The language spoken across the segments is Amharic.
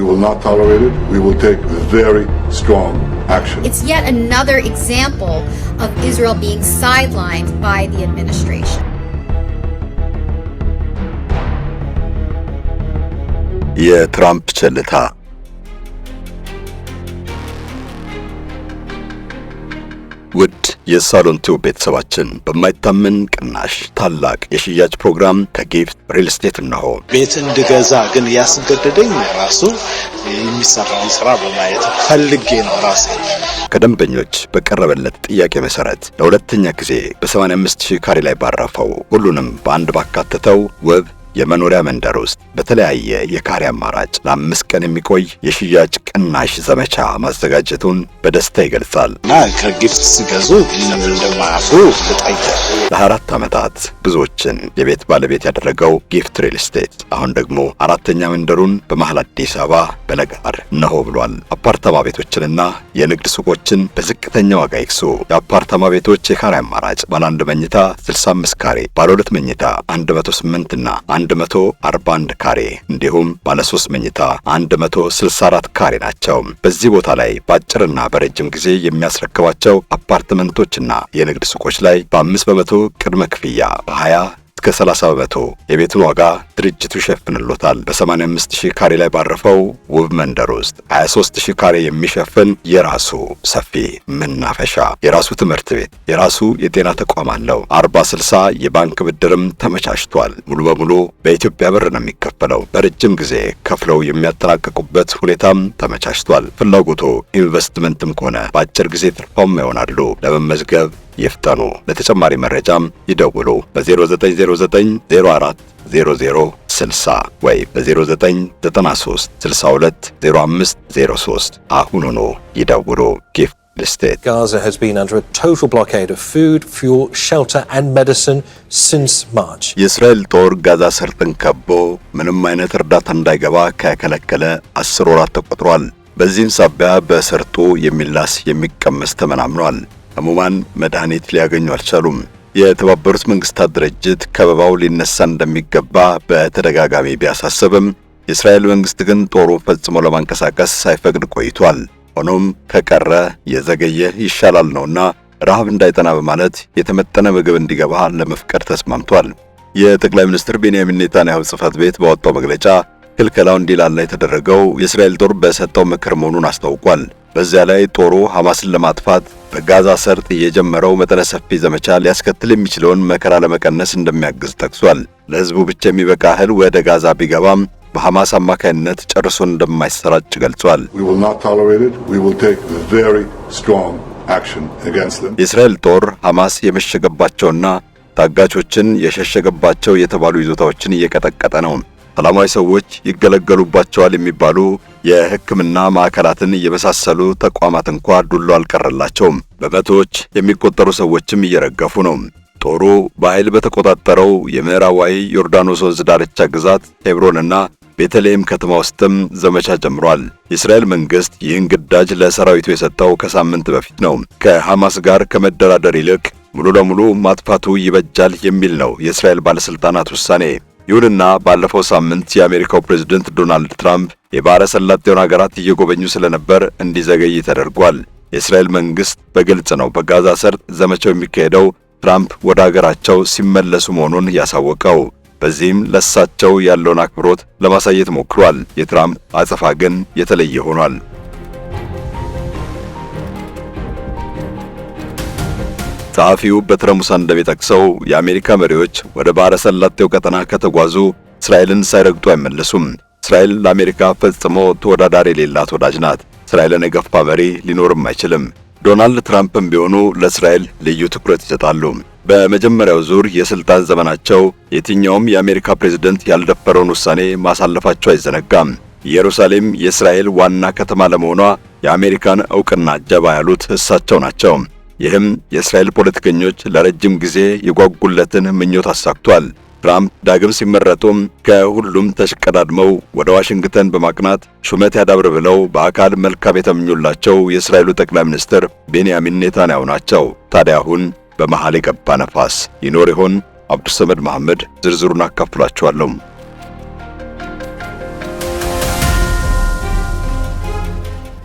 We will not tolerate it. We will take very strong action. It's yet another example of Israel being sidelined by the administration. የትራምፕ ቸልታ ውድ የሳሎን ቲዩብ ቤተሰባችን በማይታመን ቅናሽ ታላቅ የሽያጭ ፕሮግራም ከጊፍት ሪል ስቴት ነው። ቤት እንድገዛ ግን ያስገደደኝ ራሱ የሚሰራውን ስራ በማየት ፈልጌ ነው። ራሴ ከደንበኞች በቀረበለት ጥያቄ መሰረት ለሁለተኛ ጊዜ በ85000 ካሬ ላይ ባረፈው ሁሉንም በአንድ ባካተተው ውብ የመኖሪያ መንደር ውስጥ በተለያየ የካሬ አማራጭ ለ5 ቀን የሚቆይ የሽያጭ ቅናሽ ዘመቻ ማዘጋጀቱን በደስታ ይገልጻል። እና ከጊፍት ሲገዙ ምንም እንደማያፍሩ ተጠይቀው ለ4 ዓመታት ብዙዎችን የቤት ባለቤት ያደረገው ጊፍት ሪል ስቴት አሁን ደግሞ አራተኛ መንደሩን በመሃል አዲስ አበባ በለጋር ነው ብሏል። አፓርታማ ቤቶችንና የንግድ ሱቆችን በዝቅተኛ ዋጋ ይክሱ። የአፓርታማ ቤቶች የካሬ አማራጭ ባለ 1 መኝታ 65 ካሬ፣ ባለ 2 መኝታ 108 እና 141 ካሬ እንዲሁም ባለ 3 መኝታ 164 ካሬ ናቸው። በዚህ ቦታ ላይ በአጭርና በረጅም ጊዜ የሚያስረክባቸው አፓርትመንቶችና የንግድ ሱቆች ላይ በ5% ቅድመ ክፍያ 20 እስከ 30% የቤቱን ዋጋ ድርጅቱ ይሸፍንሎታል። በ85000 ካሬ ላይ ባረፈው ውብ መንደር ውስጥ 23000 ካሬ የሚሸፍን የራሱ ሰፊ መናፈሻ፣ የራሱ ትምህርት ቤት፣ የራሱ የጤና ተቋም አለው። 40/60 የባንክ ብድርም ተመቻችቷል። ሙሉ በሙሉ በኢትዮጵያ ብር ነው የሚከፈለው። በረጅም ጊዜ ከፍለው የሚያጠናቅቁበት ሁኔታም ተመቻችቷል። ፍላጎቱ ኢንቨስትመንትም ከሆነ በአጭር ጊዜ ትርፋማ ይሆናሉ። ለመመዝገብ ይፍጠኑ። ለተጨማሪ መረጃም ይደውሉ በ0909 04 0060 ወይ በ0993 62 05 03 አሁኑኑ ይደውሉ። ጊፍት ሪል ስቴት። Gaza has been under a total blockade of food, fuel, shelter and medicine since March. የእስራኤል ጦር ጋዛ ሰርጥን ከቦ ምንም አይነት እርዳታ እንዳይገባ ከከለከለ 10 ወራት ተቆጥሯል። በዚህም ሳቢያ በሰርጡ የሚላስ የሚቀመስ ተመናምኗል። ህሙማን መድኃኒት ሊያገኙ አልቻሉም። የተባበሩት መንግስታት ድርጅት ከበባው ሊነሳ እንደሚገባ በተደጋጋሚ ቢያሳስብም የእስራኤል መንግስት ግን ጦሩ ፈጽሞ ለማንቀሳቀስ ሳይፈቅድ ቆይቷል። ሆኖም ከቀረ የዘገየ ይሻላል ነውና ረሃብ እንዳይጠና በማለት የተመጠነ ምግብ እንዲገባ ለመፍቀድ ተስማምቷል። የጠቅላይ ሚኒስትር ቤንያሚን ኔታንያሁ ጽሕፈት ቤት ባወጣው መግለጫ ክልከላው እንዲላላ የተደረገው የእስራኤል ጦር በሰጠው ምክር መሆኑን አስታውቋል። በዚያ ላይ ጦሩ ሐማስን ለማጥፋት በጋዛ ሰርጥ የጀመረው መጠነ ሰፊ ዘመቻ ሊያስከትል የሚችለውን መከራ ለመቀነስ እንደሚያግዝ ጠቅሷል። ለህዝቡ ብቻ የሚበቃ እህል ወደ ጋዛ ቢገባም በሐማስ አማካይነት ጨርሶ እንደማይሰራጭ ገልጿል። የእስራኤል ጦር ሐማስ የመሸገባቸውና ታጋቾችን የሸሸገባቸው የተባሉ ይዞታዎችን እየቀጠቀጠ ነው። ሰላማዊ ሰዎች ይገለገሉባቸዋል የሚባሉ የሕክምና ማዕከላትን የመሳሰሉ ተቋማት እንኳ ዱሎ አልቀረላቸውም። በመቶዎች የሚቆጠሩ ሰዎችም እየረገፉ ነው። ጦሩ በኃይል በተቆጣጠረው የምዕራባዊ ዮርዳኖስ ወንዝ ዳርቻ ግዛት ሄብሮንና ቤተልሔም ከተማ ውስጥም ዘመቻ ጀምሯል። የእስራኤል መንግስት ይህን ግዳጅ ለሰራዊቱ የሰጠው ከሳምንት በፊት ነው። ከሐማስ ጋር ከመደራደር ይልቅ ሙሉ ለሙሉ ማጥፋቱ ይበጃል የሚል ነው የእስራኤል ባለስልጣናት ውሳኔ። ይሁንና ባለፈው ሳምንት የአሜሪካው ፕሬዝዳንት ዶናልድ ትራምፕ የባሕረ ሰላጤውን ሀገራት እየጎበኙ ስለነበር እንዲዘገይ ተደርጓል። የእስራኤል መንግስት በግልጽ ነው በጋዛ ሰርጥ ዘመቻው የሚካሄደው ትራምፕ ወደ ሀገራቸው ሲመለሱ መሆኑን ያሳወቀው። በዚህም ለሳቸው ያለውን አክብሮት ለማሳየት ሞክሯል። የትራምፕ አጸፋ ግን የተለየ ሆኗል። ጸሐፊው በትረ ሙሳ እንደሚጠቅሰው የአሜሪካ መሪዎች ወደ ባሕረ ሰላጤው ቀጠና ከተጓዙ እስራኤልን ሳይረግጡ አይመለሱም። እስራኤል ለአሜሪካ ፈጽሞ ተወዳዳሪ የሌላት ወዳጅ ናት። እስራኤልን የገፋ መሪ ሊኖርም አይችልም። ዶናልድ ትራምፕም ቢሆኑ ለእስራኤል ልዩ ትኩረት ይሰጣሉ። በመጀመሪያው ዙር የስልጣን ዘመናቸው የትኛውም የአሜሪካ ፕሬዝዳንት ያልደፈረውን ውሳኔ ማሳለፋቸው አይዘነጋም። ኢየሩሳሌም የእስራኤል ዋና ከተማ ለመሆኗ የአሜሪካን ዕውቅና ጀባ ያሉት እሳቸው ናቸው። ይህም የእስራኤል ፖለቲከኞች ለረጅም ጊዜ የጓጉለትን ምኞት አሳክቷል። ትራምፕ ዳግም ሲመረጡም ከሁሉም ተሽቀዳድመው ወደ ዋሽንግተን በማቅናት ሹመት ያዳብር ብለው በአካል መልካም የተመኙላቸው የእስራኤሉ ጠቅላይ ሚኒስትር ቤንያሚን ኔታንያሁ ናቸው። ታዲያ አሁን በመሃል የገባ ነፋስ ይኖር ይሆን? አብዱሰመድ መሐመድ ዝርዝሩን አካፍላችኋለሁ።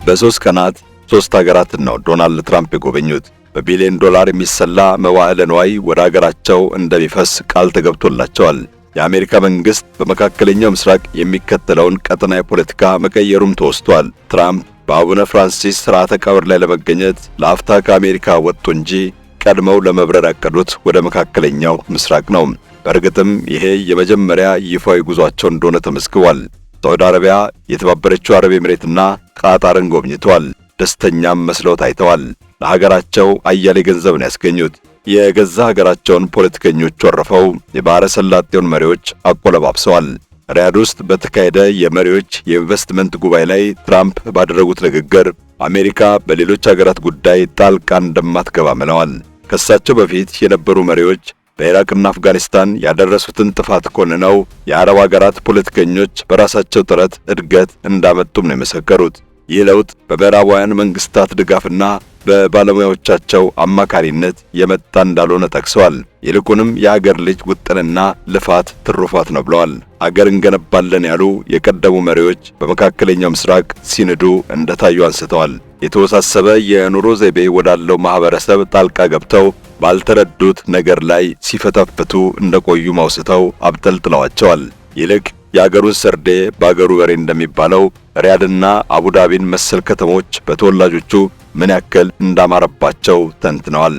በ3 ቀናት 3 ሀገራትን ነው ዶናልድ ትራምፕ የጎበኙት። በቢሊዮን ዶላር የሚሰላ መዋዕለ ንዋይ ወደ ሀገራቸው እንደሚፈስ ቃል ተገብቶላቸዋል። የአሜሪካ መንግስት በመካከለኛው ምስራቅ የሚከተለውን ቀጠናዊ ፖለቲካ መቀየሩም ተወስቷል። ትራምፕ በአቡነ ፍራንሲስ ሥርዓተ ቀብር ላይ ለመገኘት ለአፍታ ከአሜሪካ ወጡ እንጂ ቀድመው ለመብረር ያቀዱት ወደ መካከለኛው ምስራቅ ነው። በእርግጥም ይሄ የመጀመሪያ ይፋዊ ጉዟቸው እንደሆነ ተመዝግቧል። ሳዑዲ አረቢያ፣ የተባበረችው አረብ ኤምሬትና ቃጣርን ጎብኝተዋል። ደስተኛም መስለው ታይተዋል። ለሀገራቸው አያሌ ገንዘብን ያስገኙት የገዛ ሀገራቸውን ፖለቲከኞች ወርፈው የባሕረ ሰላጤውን መሪዎች አቆለባብሰዋል። ሪያድ ውስጥ በተካሄደ የመሪዎች የኢንቨስትመንት ጉባኤ ላይ ትራምፕ ባደረጉት ንግግር አሜሪካ በሌሎች ሀገራት ጉዳይ ጣልቃ እንደማትገባ ምለዋል። ከሳቸው በፊት የነበሩ መሪዎች በኢራቅና አፍጋኒስታን ያደረሱትን ጥፋት ኮንነው የአረብ ሀገራት ፖለቲከኞች በራሳቸው ጥረት እድገት እንዳመጡም ነው የመሰከሩት። ይህ ለውጥ በምዕራባውያን መንግስታት ድጋፍና በባለሙያዎቻቸው አማካሪነት የመጣ እንዳልሆነ ጠቅሰዋል። ይልቁንም የአገር ልጅ ውጥንና ልፋት ትሩፋት ነው ብለዋል። አገር እንገነባለን ያሉ የቀደሙ መሪዎች በመካከለኛው ምስራቅ ሲንዱ እንደታዩ አንስተዋል። የተወሳሰበ የኑሮ ዘይቤ ወዳለው ማህበረሰብ ጣልቃ ገብተው ባልተረዱት ነገር ላይ ሲፈተፍቱ እንደቆዩ ማውስተው አብጠልጥለዋቸዋል። ይልቅ የአገሩን ሰርዴ በአገሩ በሬ እንደሚባለው ሪያድና አቡዳቢን መሰል ከተሞች በተወላጆቹ ምን ያክል እንዳማረባቸው ተንትነዋል።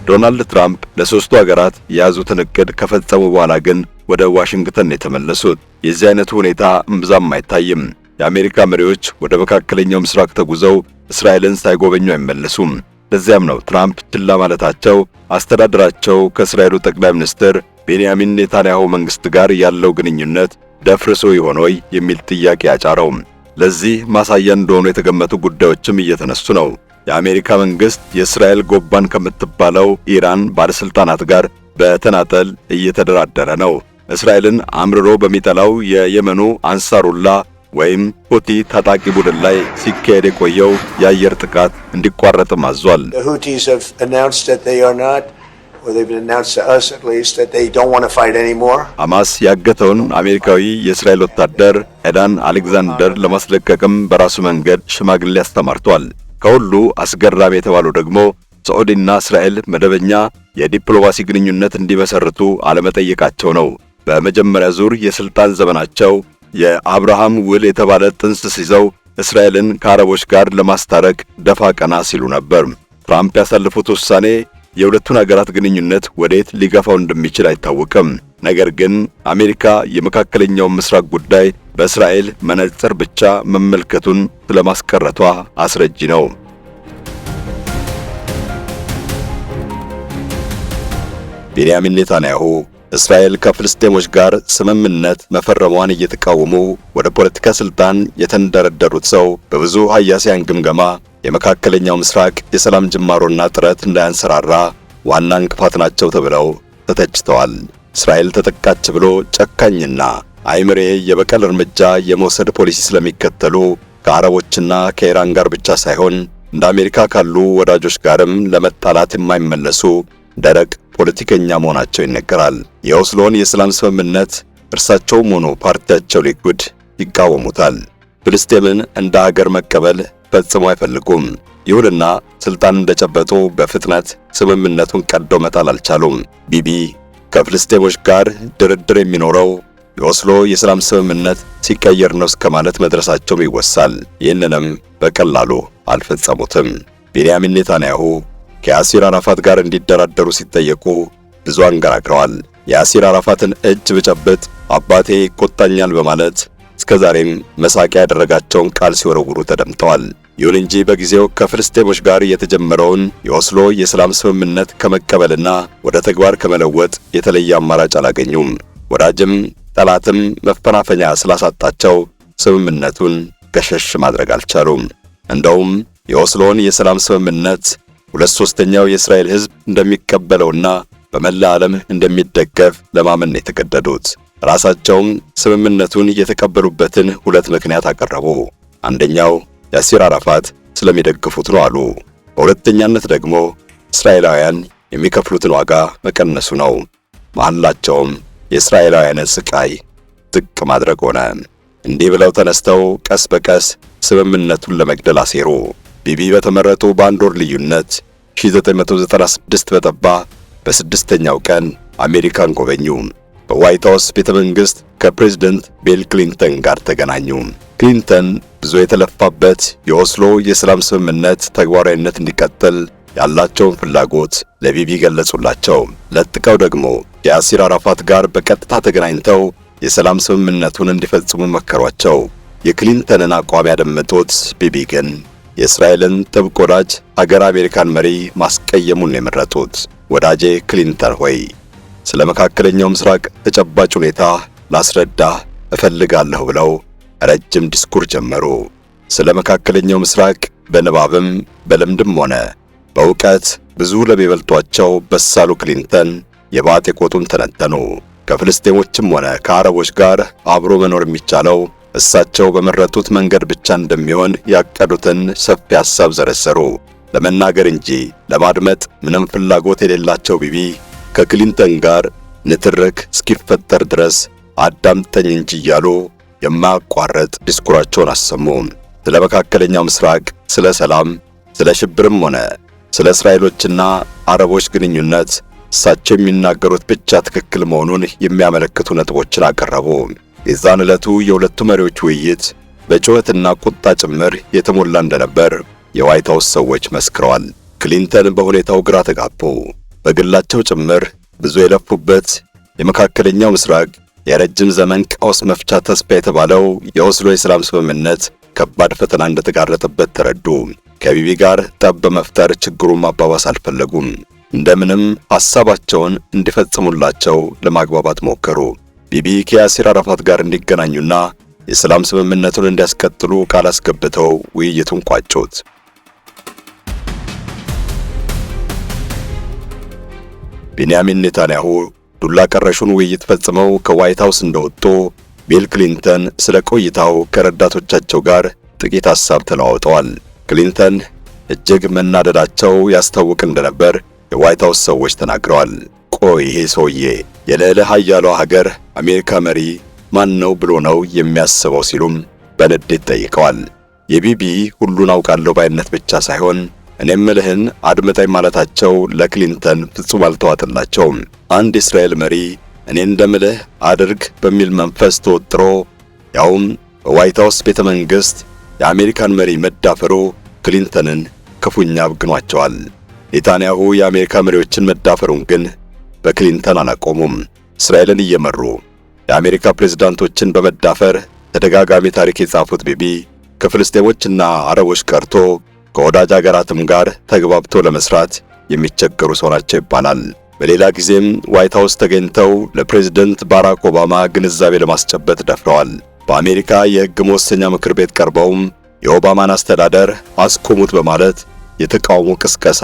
ዶናልድ ትራምፕ ለሶስቱ ሀገራት የያዙትን እቅድ ከፈጸሙ በኋላ ግን ወደ ዋሽንግተን የተመለሱት። የዚህ አይነቱ ሁኔታ እምብዛም አይታይም። የአሜሪካ መሪዎች ወደ መካከለኛው ምስራቅ ተጉዘው እስራኤልን ሳይጎበኙ አይመለሱም። ለዚያም ነው ትራምፕ ችላ ማለታቸው አስተዳደራቸው ከእስራኤሉ ጠቅላይ ሚኒስትር ቤንያሚን ኔታንያሁ መንግስት ጋር ያለው ግንኙነት ደፍርሶ ይሆን ወይ የሚል ጥያቄ ያጫረው። ለዚህ ማሳያ እንደሆኑ የተገመቱ ጉዳዮችም እየተነሱ ነው። የአሜሪካ መንግስት የእስራኤል ጎባን ከምትባለው ኢራን ባለስልጣናት ጋር በተናጠል እየተደራደረ ነው። እስራኤልን አምርሮ በሚጠላው የየመኑ አንሳሩላ ወይም ሁቲ ታጣቂ ቡድን ላይ ሲካሄድ የቆየው የአየር ጥቃት እንዲቋረጥም አዟል። ሐማስ ያገተውን አሜሪካዊ የእስራኤል ወታደር ኤዳን አሌክዛንደር ለማስለቀቅም በራሱ መንገድ ሽማግሌ አስተማርቷል። ከሁሉ አስገራሚ የተባለው ደግሞ ሳዑዲና እስራኤል መደበኛ የዲፕሎማሲ ግንኙነት እንዲመሰርቱ አለመጠየቃቸው ነው። በመጀመሪያ ዙር የስልጣን ዘመናቸው የአብርሃም ውል የተባለ ጥንስስ ይዘው እስራኤልን ከአረቦች ጋር ለማስታረቅ ደፋ ቀና ሲሉ ነበር። ትራምፕ ያሳለፉት ውሳኔ የሁለቱን ሀገራት ግንኙነት ወዴት ሊገፋው እንደሚችል አይታወቅም። ነገር ግን አሜሪካ የመካከለኛውን ምስራቅ ጉዳይ በእስራኤል መነጽር ብቻ መመልከቱን ስለማስቀረቷ አስረጂ ነው። ቤንያሚን ኔታንያሁ እስራኤል ከፍልስጤሞች ጋር ስምምነት መፈረሟን እየተቃወሙ ወደ ፖለቲካ ስልጣን የተንደረደሩት ሰው በብዙ ሀያሲያን ግምገማ የመካከለኛው ምስራቅ የሰላም ጅማሮና ጥረት እንዳያንሰራራ ዋና እንቅፋት ናቸው ተብለው ተተችተዋል። እስራኤል ተጠቃች ብሎ ጨካኝና አይምሬ የበቀል እርምጃ የመውሰድ ፖሊሲ ስለሚከተሉ ከአረቦችና ከኢራን ጋር ብቻ ሳይሆን እንደ አሜሪካ ካሉ ወዳጆች ጋርም ለመጣላት የማይመለሱ ደረቅ ፖለቲከኛ መሆናቸው ይነገራል። የኦስሎን የሰላም ስምምነት እርሳቸውም ሆኑ ፓርቲያቸው ሊኩድ ይቃወሙታል። ፍልስጤምን እንደ ሀገር መቀበል ፈጽሞ አይፈልጉም። ይሁንና ስልጣን እንደጨበጡ በፍጥነት ስምምነቱን ቀደው መጣል አልቻሉም። ቢቢ ከፍልስጤሞች ጋር ድርድር የሚኖረው የኦስሎ የሰላም ስምምነት ሲቀየር ነው እስከ ማለት መድረሳቸውም ይወሳል። ይህንንም በቀላሉ አልፈጸሙትም። ቤንያሚን ኔታንያሁ ከያሲር አራፋት ጋር እንዲደራደሩ ሲጠየቁ ብዙ አንገራግረዋል። የያሲር አራፋትን እጅ ብጨብጥ አባቴ ይቆጣኛል በማለት እስከዛሬም መሳቂያ ያደረጋቸውን ቃል ሲወረውሩ ተደምጠዋል። ይሁን እንጂ በጊዜው ከፍልስጤሞች ጋር የተጀመረውን የኦስሎ የሰላም ስምምነት ከመቀበልና ወደ ተግባር ከመለወጥ የተለየ አማራጭ አላገኙም። ወዳጅም ጠላትም መፈናፈኛ ስላሳጣቸው ስምምነቱን ገሸሽ ማድረግ አልቻሉም። እንደውም የኦስሎን የሰላም ስምምነት 2/3 የእስራኤል ሕዝብ እንደሚቀበለውና በመላ ዓለም እንደሚደገፍ ለማመን የተገደዱት ራሳቸውም ስምምነቱን የተቀበሉበትን ሁለት ምክንያት አቀረቡ። አንደኛው ያሲር አራፋት ስለሚደግፉት ነው አሉ። በሁለተኛነት ደግሞ እስራኤላውያን የሚከፍሉትን ዋጋ መቀነሱ ነው። መሐላቸውም የእስራኤላውያን ስቃይ ዝቅ ማድረግ ሆነ። እንዲህ ብለው ተነስተው ቀስ በቀስ ስምምነቱን ለመግደል አሴሩ። ቢቢ በተመረጡ በአንድ ወር ልዩነት 1996 በጠባ በስድስተኛው ቀን አሜሪካን ጎበኙ። በዋይት ሃውስ ቤተ መንግሥት ከፕሬዝደንት ቢል ክሊንተን ጋር ተገናኙ። ክሊንተን ብዙ የተለፋበት የኦስሎ የሰላም ስምምነት ተግባራዊነት እንዲቀጥል ያላቸውን ፍላጎት ለቢቢ ገለጹላቸው። ለጥቀው ደግሞ የያሲር አራፋት ጋር በቀጥታ ተገናኝተው የሰላም ስምምነቱን እንዲፈጽሙ መከሯቸው። የክሊንተንን አቋም ያደመጡት ቢቢ ግን የእስራኤልን ጥብቅ ወዳጅ አገር አሜሪካን መሪ ማስቀየሙን የመረጡት። ወዳጄ ክሊንተን ሆይ ስለ መካከለኛው ምስራቅ ተጨባጭ ሁኔታ ላስረዳ እፈልጋለሁ ብለው ረጅም ዲስኩር ጀመሩ። ስለ መካከለኛው ምስራቅ በንባብም በልምድም ሆነ በእውቀት ብዙ ለሚበልጧቸው በሳሉ ክሊንተን የባጤ ቆጡን ተነተኑ። ከፍልስጤሞችም ሆነ ከአረቦች ጋር አብሮ መኖር የሚቻለው እሳቸው በመረጡት መንገድ ብቻ እንደሚሆን ያቀዱትን ሰፊ ሐሳብ ዘረዘሩ። ለመናገር እንጂ ለማድመጥ ምንም ፍላጎት የሌላቸው ቢቢ ከክሊንተን ጋር ንትርክ እስኪፈጠር ድረስ አዳምጠኝ እንጂ እያሉ የማያቋርጥ ዲስኩራቸውን አሰሙ። ስለ መካከለኛው ምስራቅ፣ ስለ ሰላም፣ ስለ ሽብርም ሆነ ስለ እስራኤሎችና አረቦች ግንኙነት እሳቸው የሚናገሩት ብቻ ትክክል መሆኑን የሚያመለክቱ ነጥቦችን አቀረቡ። የዛን ዕለቱ የሁለቱ መሪዎች ውይይት በጩኸትና ቁጣ ጭምር የተሞላ እንደነበር የዋይት ሃውስ ሰዎች መስክረዋል። ክሊንተን በሁኔታው ግራ ተጋቡ። በግላቸው ጭምር ብዙ የለፉበት የመካከለኛው ምስራቅ የረጅም ዘመን ቀውስ መፍቻ ተስፋ የተባለው የኦስሎ የሰላም ስምምነት ከባድ ፈተና እንደተጋረጠበት ተረዱ። ከቢቢ ጋር ጠብ በመፍጠር ችግሩን ማባባስ አልፈለጉም። እንደምንም ሐሳባቸውን እንዲፈጽሙላቸው ለማግባባት ሞከሩ። ቢቢ ከያሲር አራፋት ጋር እንዲገናኙና የሰላም ስምምነቱን እንዲያስቀጥሉ ቃል አስገብተው ውይይቱን ቋጩት። ቤንያሚን ኔታንያሁ ዱላ ቀረሹን ውይይት ፈጽመው ከዋይት ሃውስ እንደወጡ ቢል ክሊንተን ስለ ቆይታው ከረዳቶቻቸው ጋር ጥቂት ሐሳብ ተለዋውጠዋል። ክሊንተን እጅግ መናደዳቸው ያስታውቅ እንደነበር የዋይት ሃውስ ሰዎች ተናግረዋል። ቆይ ይሄ ሰውዬ የልዕለ ኃያሏ ሀገር አሜሪካ መሪ ማን ነው ብሎ ነው የሚያስበው ሲሉም በንዴት ጠይቀዋል። የቢቢ ሁሉን አውቃለሁ ባይነት ብቻ ሳይሆን እኔም ምልህን አድምጠኝ ማለታቸው ለክሊንተን ፍጹም አልተዋጠላቸውም። አንድ የእስራኤል መሪ እኔ እንደምልህ አድርግ በሚል መንፈስ ተወጥሮ ያውም በዋይት ሃውስ ቤተ መንግሥት የአሜሪካን መሪ መዳፈሩ ክሊንተንን ክፉኛ አብግኗቸዋል። ኔታንያሁ የአሜሪካ መሪዎችን መዳፈሩን ግን በክሊንተን አላቆሙም። እስራኤልን እየመሩ የአሜሪካ ፕሬዝዳንቶችን በመዳፈር ተደጋጋሚ ታሪክ የጻፉት ቢቢ ከፍልስጤሞችና አረቦች ቀርቶ ከወዳጅ አገራትም ጋር ተግባብቶ ለመስራት የሚቸገሩ ሰው ናቸው ይባላል። በሌላ ጊዜም ዋይት ሃውስ ተገኝተው ለፕሬዝደንት ባራክ ኦባማ ግንዛቤ ለማስጨበጥ ደፍረዋል። በአሜሪካ የሕግ መወሰኛ ምክር ቤት ቀርበውም የኦባማን አስተዳደር አስቆሙት በማለት የተቃውሞ ቅስቀሳ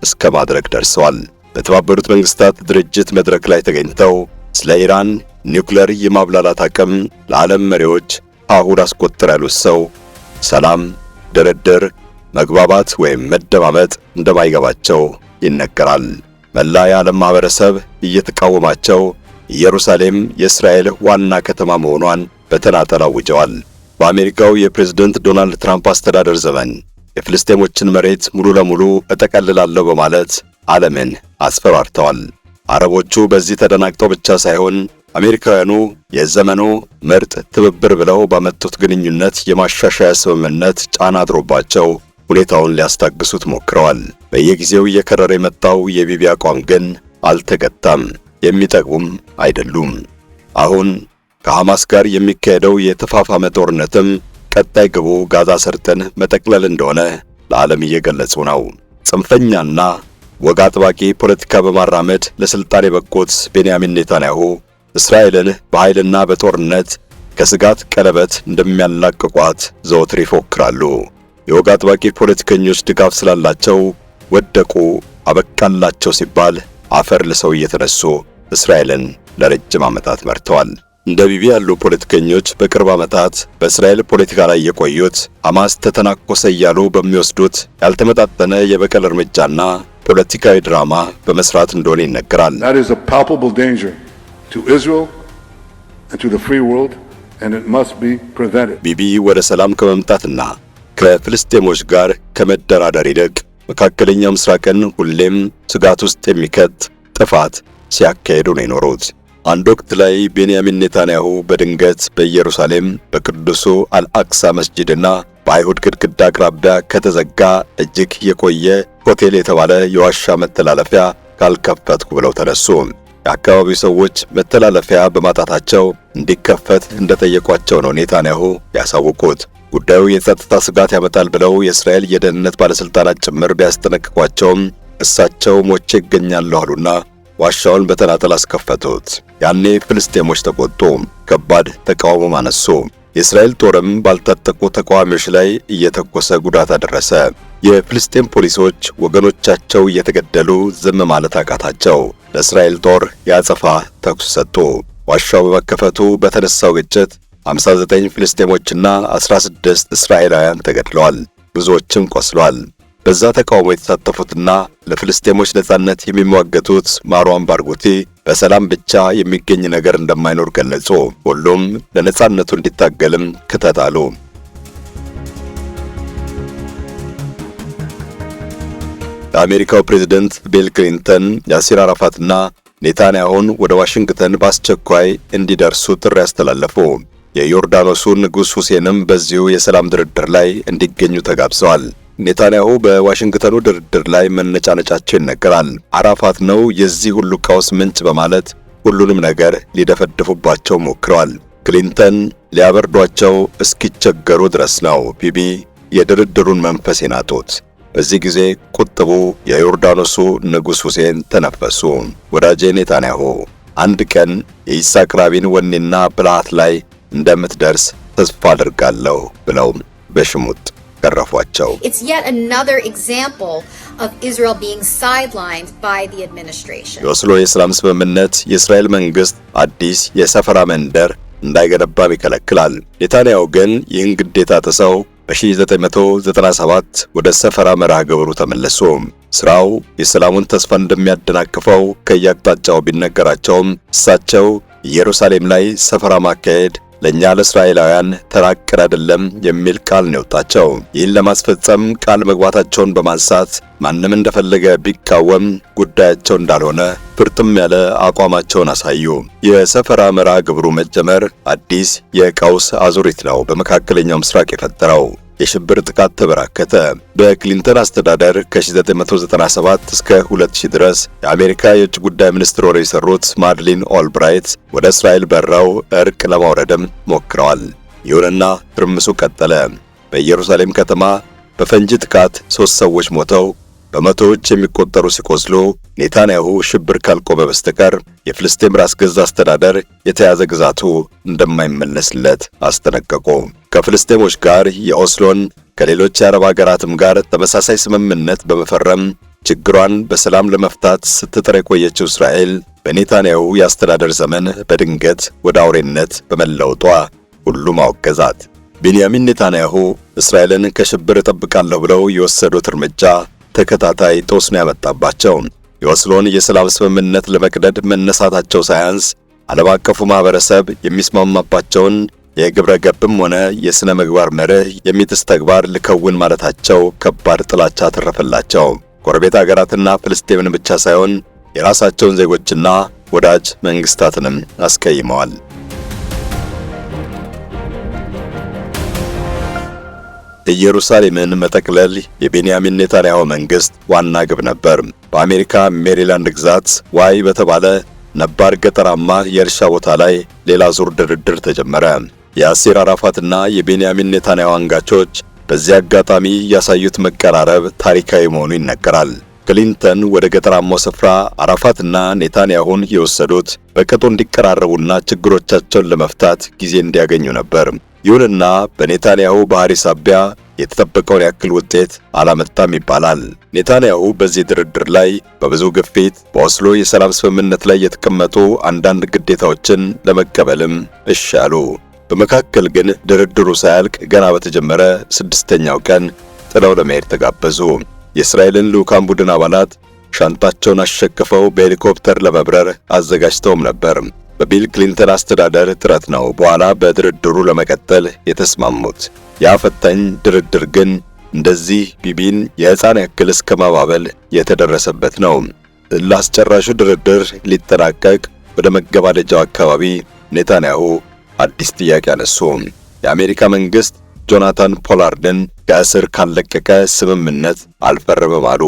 እስከ ማድረግ ደርሰዋል። በተባበሩት መንግስታት ድርጅት መድረክ ላይ ተገኝተው ስለ ኢራን ኒውክሌር የማብላላት አቅም ለዓለም መሪዎች አሁን አስቆጥር ያሉት ሰው ሰላም፣ ድርድር፣ መግባባት ወይም መደማመጥ እንደማይገባቸው ይነገራል። መላ የዓለም ማህበረሰብ እየተቃወማቸው ኢየሩሳሌም የእስራኤል ዋና ከተማ መሆኗን በተናጠል አውጀዋል። በአሜሪካው የፕሬዝደንት ዶናልድ ትራምፕ አስተዳደር ዘመን የፍልስጤሞችን መሬት ሙሉ ለሙሉ እጠቀልላለሁ በማለት ዓለምን አስፈራርተዋል። አረቦቹ በዚህ ተደናግጠው ብቻ ሳይሆን አሜሪካውያኑ የዘመኑ ምርጥ ትብብር ብለው ባመጡት ግንኙነት የማሻሻያ ስምምነት ጫና አድሮባቸው ሁኔታውን ሊያስታግሱት ሞክረዋል። በየጊዜው እየከረረ የመጣው የቢቢ አቋም ግን አልተገታም፣ የሚጠቅሙም አይደሉም። አሁን ከሐማስ ጋር የሚካሄደው የተፋፋመ ጦርነትም ቀጣይ ግቡ ጋዛ ሰርጥን መጠቅለል እንደሆነ ለዓለም እየገለጹ ነው። ጽንፈኛና ወግ አጥባቂ ፖለቲካ በማራመድ ለስልጣን የበቁት ቤንያሚን ኔታንያሁ እስራኤልን በኃይልና በጦርነት ከስጋት ቀለበት እንደሚያላቅቋት ዘወትር ይፎክራሉ። የወግ አጥባቂ ፖለቲከኞች ድጋፍ ስላላቸው ወደቁ አበቃላቸው ሲባል አፈር ልሰው እየተነሱ እስራኤልን ለረጅም ዓመታት መርተዋል። እንደ ቢቢ ያሉ ፖለቲከኞች በቅርብ ዓመታት በእስራኤል ፖለቲካ ላይ የቆዩት ሐማስ ተተናኮሰ እያሉ በሚወስዱት ያልተመጣጠነ የበቀል እርምጃና ፖለቲካዊ ድራማ በመስራት እንደሆነ ይነገራል። That is a palpable danger to Israel to the free world, and it must be prevented. ቢቢ ወደ ሰላም ከመምጣትና ከፍልስጤሞች ጋር ከመደራደር ይልቅ መካከለኛው ምስራቅን ሁሌም ስጋት ውስጥ የሚከት ጥፋት ሲያካሂዱ ነው የኖሩት። አንድ ወቅት ላይ ቤንያሚን ኔታንያሁ በድንገት በኢየሩሳሌም በቅዱሱ አልአክሳ መስጂድና በአይሁድ ግድግዳ አቅራቢያ ከተዘጋ እጅግ የቆየ ሆቴል የተባለ የዋሻ መተላለፊያ ካልከፈትኩ ብለው ተነሱ። የአካባቢው ሰዎች መተላለፊያ በማጣታቸው እንዲከፈት እንደጠየቋቸው ነው ኔታንያሁ ያሳወቁት። ጉዳዩ የጸጥታ ስጋት ያመጣል ብለው የእስራኤል የደህንነት ባለስልጣናት ጭምር ቢያስጠነቅቋቸውም እሳቸው ሞቼ ይገኛሉ አሉና ዋሻውን በተናጠል አስከፈቱት። ያኔ ፍልስጤሞች ተቆጡ፣ ከባድ ተቃውሞ አነሱ። የእስራኤል ጦርም ባልታጠቁ ተቃዋሚዎች ላይ እየተኮሰ ጉዳት አደረሰ። የፍልስጤም ፖሊሶች ወገኖቻቸው እየተገደሉ ዝም ማለት አቃታቸው። ለእስራኤል ጦር ያጸፋ ተኩስ ሰጡ። ዋሻው በመከፈቱ በተነሳው ግጭት 59 ፍልስጤሞችና 16 እስራኤላውያን ተገድለዋል፣ ብዙዎችም ቆስለዋል። በዛ ተቃውሞ የተሳተፉትና ለፍልስጤሞች ነጻነት የሚሟገቱት ማርዋን ባርጉቲ በሰላም ብቻ የሚገኝ ነገር እንደማይኖር ገለጹ። ሁሉም ለነጻነቱ እንዲታገልም ክተት አሉ። የአሜሪካው ፕሬዝዳንት ቢል ክሊንተን ያሲር አራፋትና ኔታንያሁን ወደ ዋሽንግተን በአስቸኳይ እንዲደርሱ ጥሪ አስተላለፉ። የዮርዳኖሱ ንጉሥ ሁሴንም በዚሁ የሰላም ድርድር ላይ እንዲገኙ ተጋብዘዋል። ኔታንያሁ በዋሽንግተኑ ድርድር ላይ መነጫነጫቸው ይነገራል። አራፋት ነው የዚህ ሁሉ ቀውስ ምንጭ በማለት ሁሉንም ነገር ሊደፈድፉባቸው ሞክረዋል። ክሊንተን ሊያበርዷቸው እስኪቸገሩ ድረስ ነው ቢቢ የድርድሩን መንፈስ የናጡት። በዚህ ጊዜ ቁጥቡ የዮርዳኖሱ ንጉሥ ሁሴን ተነፈሱ። ወዳጄ ኔታንያሁ አንድ ቀን የይስሐቅ ራቢን ወኔና ብልሃት ላይ እንደምትደርስ ተስፋ አድርጋለሁ ብለው በሽሙጥ ገረፏቸው። It's yet another example of Israel being sidelined by the administration. የኦስሎ የሰላም ስምምነት የእስራኤል መንግስት አዲስ የሰፈራ መንደር እንዳይገነባም ይከለክላል። ኔታንያሁ ግን ይህን ግዴታ ጥሰው በ1997 ወደ ሰፈራ መርሃ ግብሩ ተመለሱ። ስራው የሰላሙን ተስፋ እንደሚያደናቅፈው ከየአቅጣጫው ቢነገራቸውም እሳቸው ኢየሩሳሌም ላይ ሰፈራ ማካሄድ ለኛ ለእስራኤላውያን ተራቅር አይደለም የሚል ቃል ነው የወጣቸው። ይህን ለማስፈጸም ቃል መግባታቸውን በማንሳት ማንም እንደፈለገ ቢቃወም ጉዳያቸው እንዳልሆነ ፍርጥም ያለ አቋማቸውን አሳዩ። የሰፈራ መርሃ ግብሩ መጀመር አዲስ የቀውስ አዙሪት ነው በመካከለኛው ምስራቅ የፈጠረው። የሽብር ጥቃት ተበራከተ። በክሊንተን አስተዳደር ከ1997 እስከ 2000 ድረስ የአሜሪካ የውጭ ጉዳይ ሚኒስትር ሆነው የሰሩት ማድሊን ኦልብራይት ወደ እስራኤል በረው እርቅ ለማውረድም ሞክረዋል። ይሁንና ትርምሱ ቀጠለ። በኢየሩሳሌም ከተማ በፈንጂ ጥቃት 3 ሰዎች ሞተው በመቶዎች የሚቆጠሩ ሲቆስሉ ኔታንያሁ ሽብር ካልቆመ በስተቀር የፍልስጤም ራስ ገዝ አስተዳደር የተያዘ ግዛቱ እንደማይመለስለት አስጠነቀቁ። ከፍልስጤሞች ጋር የኦስሎን ከሌሎች የአረብ ሀገራትም ጋር ተመሳሳይ ስምምነት በመፈረም ችግሯን በሰላም ለመፍታት ስትጥር የቆየችው እስራኤል በኔታንያሁ የአስተዳደር ዘመን በድንገት ወደ አውሬነት በመለወጧ ሁሉም አወገዛት። ቤንያሚን ኔታንያሁ እስራኤልን ከሽብር እጠብቃለሁ ብለው የወሰዱት እርምጃ ተከታታይ ጦስ ነው ያመጣባቸው። የኦስሎን የሰላም ስምምነት ለመቅደድ መነሳታቸው ሳያንስ ዓለም አቀፉ ማህበረሰብ የሚስማማባቸውን የግብረ ገብም ሆነ የሥነ ምግባር መርህ የሚጥስ ተግባር ልከውን ማለታቸው ከባድ ጥላቻ ተረፈላቸው። ጎረቤት ሀገራትና ፍልስጤምን ብቻ ሳይሆን የራሳቸውን ዜጎችና ወዳጅ መንግስታትንም አስቀይመዋል። ኢየሩሳሌምን መጠቅለል የቤንያሚን ኔታንያሁ መንግስት ዋና ግብ ነበር። በአሜሪካ ሜሪላንድ ግዛት ዋይ በተባለ ነባር ገጠራማ የእርሻ ቦታ ላይ ሌላ ዙር ድርድር ተጀመረ። የያሲር አራፋትና የቤንያሚን ኔታንያሁ አንጋቾች በዚህ አጋጣሚ ያሳዩት መቀራረብ ታሪካዊ መሆኑ ይነገራል። ክሊንተን ወደ ገጠራማው ስፍራ አራፋትና ኔታንያሁን የወሰዱት በቅጡ እንዲቀራረቡና ችግሮቻቸውን ለመፍታት ጊዜ እንዲያገኙ ነበር። ይሁንና በኔታንያሁ ባህሪ ሳቢያ የተጠበቀውን ያክል ውጤት አላመጣም ይባላል። ኔታንያሁ በዚህ ድርድር ላይ በብዙ ግፊት በኦስሎ የሰላም ስምምነት ላይ የተቀመጡ አንዳንድ ግዴታዎችን ለመቀበልም እሺ አሉ። በመካከል ግን ድርድሩ ሳያልቅ ገና በተጀመረ 6ኛው ቀን ጥለው ለመሄድ ተጋበዙ። የእስራኤልን ልዑካን ቡድን አባላት ሻንጣቸውን አሸክፈው በሄሊኮፕተር ለመብረር አዘጋጅተውም ነበር። በቢል ክሊንተን አስተዳደር ጥረት ነው በኋላ በድርድሩ ለመቀጠል የተስማሙት። ያ ፈታኝ ድርድር ግን እንደዚህ ቢቢን የሕፃን ያክል እስከ ማባበል የተደረሰበት ነው። ላስጨራሹ ድርድር ሊጠናቀቅ ወደ መገባደጃው አካባቢ ኔታንያሁ አዲስ ጥያቄ አነሱ። የአሜሪካ መንግስት ጆናታን ፖላርድን ከእስር ካለቀቀ ስምምነት አልፈረመም አሉ።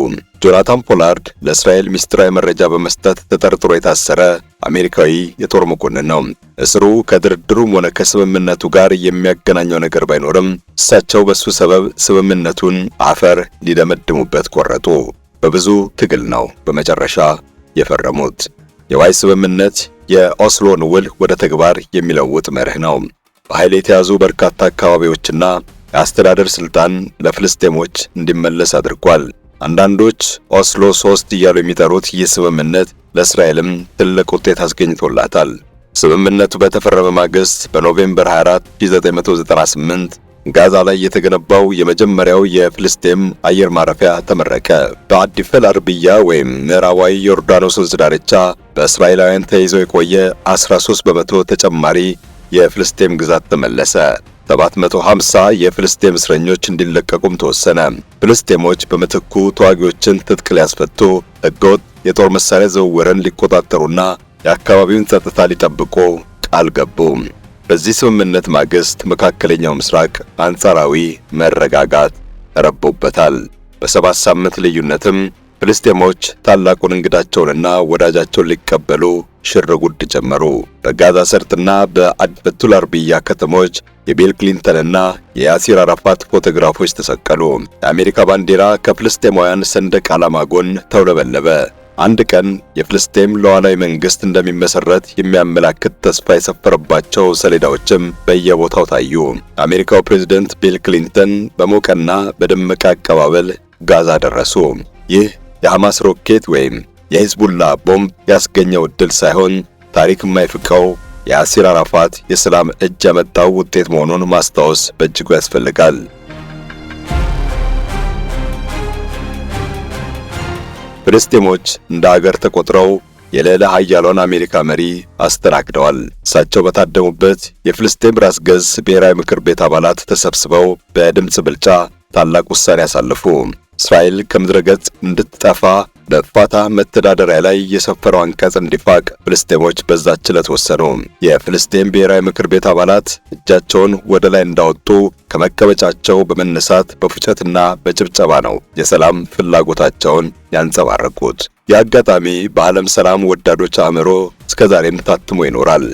ጆናታን ፖላርድ ለእስራኤል ምስጢራዊ መረጃ በመስጠት ተጠርጥሮ የታሰረ አሜሪካዊ የጦር መኮንን ነው። እስሩ ከድርድሩም ሆነ ከስምምነቱ ጋር የሚያገናኘው ነገር ባይኖርም እሳቸው በሱ ሰበብ ስምምነቱን አፈር ሊደመድሙበት ቆረጡ። በብዙ ትግል ነው በመጨረሻ የፈረሙት። የዋይ ስምምነት የኦስሎን ውል ወደ ተግባር የሚለውጥ መርህ ነው። በኃይል የተያዙ በርካታ አካባቢዎችና የአስተዳደር ስልጣን ለፍልስጤሞች እንዲመለስ አድርጓል። አንዳንዶች ኦስሎ 3 እያሉ የሚጠሩት ይህ ስምምነት ለእስራኤልም ትልቅ ውጤት አስገኝቶላታል። ስምምነቱ በተፈረመ ማግስት በኖቬምበር 24 1998 ጋዛ ላይ የተገነባው የመጀመሪያው የፍልስጤም አየር ማረፊያ ተመረቀ። በአዲፈል አርብያ ወይም ምዕራባዊ ዮርዳኖስ ወንዝ ዳርቻ በእስራኤላውያን ተይዘው የቆየ 13 በመቶ ተጨማሪ የፍልስጤም ግዛት ተመለሰ። 750 የፍልስጤም እስረኞች እንዲለቀቁም ተወሰነ። ፍልስጤሞች በምትኩ ተዋጊዎችን ትጥቅ ሊያስፈቱ፣ ሕገወጥ የጦር መሳሪያ ዝውውርን ሊቆጣጠሩና የአካባቢውን ጸጥታ ሊጠብቁ ቃል ገቡ። በዚህ ስምምነት ማግስት መካከለኛው ምስራቅ አንጻራዊ መረጋጋት ረቦበታል። በ7 ሳምንት ልዩነትም ፍልስጤሞች ታላቁን እንግዳቸውንና ወዳጃቸውን ሊቀበሉ ሽር ጉድ ጀመሩ። በጋዛ ሰርጥና በአድበቱል አርብያ ከተሞች የቢል ክሊንተንና የያሲር አራፋት ፎቶግራፎች ተሰቀሉ። የአሜሪካ ባንዲራ ከፍልስጤማውያን ሰንደቅ ዓላማ ጎን ተውለበለበ። አንድ ቀን የፍልስጤም ሉዓላዊ መንግስት እንደሚመሰረት የሚያመላክት ተስፋ የሰፈረባቸው ሰሌዳዎችም በየቦታው ታዩ። የአሜሪካው ፕሬዝዳንት ቢል ክሊንተን በሞቀና በደመቀ አቀባበል ጋዛ ደረሱ። ይህ የሐማስ ሮኬት ወይም የሂዝቡላ ቦምብ ያስገኘው ዕድል ሳይሆን ታሪክ የማይፍቀው የያሲር አራፋት የሰላም እጅ ያመጣው ውጤት መሆኑን ማስታወስ በእጅጉ ያስፈልጋል። ፍልስጤሞች እንደ አገር ተቆጥረው የልዕለ ኃያሏን አሜሪካ መሪ አስተናግደዋል። እሳቸው በታደሙበት የፍልስጤም ራስ ገዝ ብሔራዊ ምክር ቤት አባላት ተሰብስበው በድምፅ ብልጫ ታላቅ ውሳኔ ያሳለፉ። እስራኤል ከምድረ ገጽ እንድትጠፋ በፋታ መተዳደሪያ ላይ የሰፈረው አንቀጽ እንዲፋቅ ፍልስጤሞች በዛች ዕለት ወሰኑ። የፍልስጤም ብሔራዊ ምክር ቤት አባላት እጃቸውን ወደ ላይ እንዳወጡ ከመቀመጫቸው በመነሳት በፉጨትና በጭብጨባ ነው የሰላም ፍላጎታቸውን ያንጸባረቁት። የአጋጣሚ በዓለም ሰላም ወዳዶች አእምሮ እስከዛሬም ታትሞ ይኖራል።